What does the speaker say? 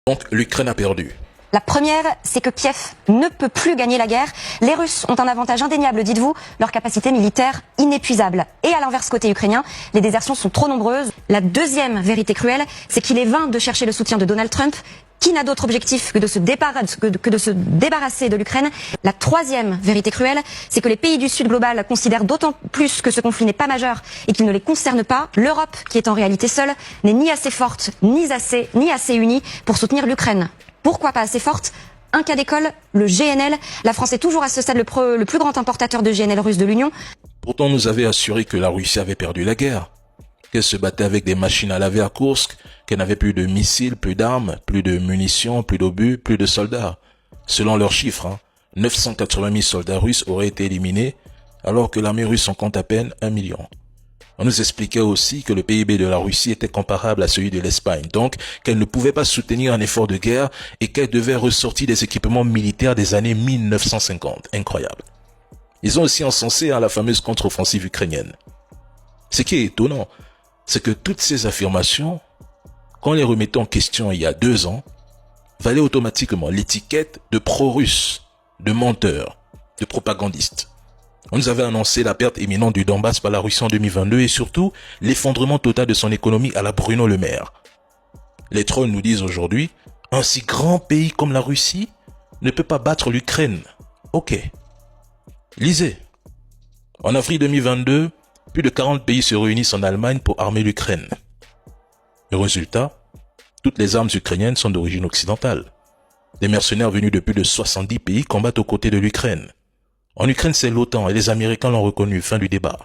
Donc l'Ukraine a perdu. La première, c'est que Kiev ne peut plus gagner la guerre. Les Russes ont un avantage indéniable, dites-vous, leur capacité militaire inépuisable. Et à l'inverse, côté ukrainien, les désertions sont trop nombreuses. La deuxième vérité cruelle, c'est qu'il est vain de chercher le soutien de Donald Trump, qui n'a d'autre objectif que de se débarrasser de l'Ukraine. La troisième vérité cruelle, c'est que les pays du Sud global considèrent d'autant plus que ce conflit n'est pas majeur et qu'il ne les concerne pas. L'Europe, qui est en réalité seule, n'est ni assez forte, ni assez unie pour soutenir l'Ukraine. Pourquoi pas assez forte? Un cas d'école, le GNL. La France est toujours à ce stade le plus grand importateur de GNL russe de l'Union. Pourtant, on nous avait assuré que la Russie avait perdu la guerre, qu'elle se battait avec des machines à laver à Kursk, qu'elle n'avait plus de missiles, plus d'armes, plus de munitions, plus d'obus, plus de soldats. Selon leurs chiffres, 980 000 soldats russes auraient été éliminés, alors que l'armée russe en compte à peine 1 million. On nous expliquait aussi que le PIB de la Russie était comparable à celui de l'Espagne, donc qu'elle ne pouvait pas soutenir un effort de guerre et qu'elle devait ressortir des équipements militaires des années 1950. Incroyable. Ils ont aussi encensé la fameuse contre-offensive ukrainienne. Ce qui est étonnant, c'est que toutes ces affirmations, quand on les remettait en question il y a 2 ans, valaient automatiquement l'étiquette de pro-russe, de menteur, de propagandiste. On nous avait annoncé la perte imminente du Donbass par la Russie en 2022 et surtout l'effondrement total de son économie à la Bruno Le Maire. Les trolls nous disent aujourd'hui, un si grand pays comme la Russie ne peut pas battre l'Ukraine. Ok. Lisez. En avril 2022, plus de 40 pays se réunissent en Allemagne pour armer l'Ukraine. Le résultat, toutes les armes ukrainiennes sont d'origine occidentale. Des mercenaires venus de plus de 70 pays combattent aux côtés de l'Ukraine. En Ukraine, c'est l'OTAN et les Américains l'ont reconnu, fin du débat.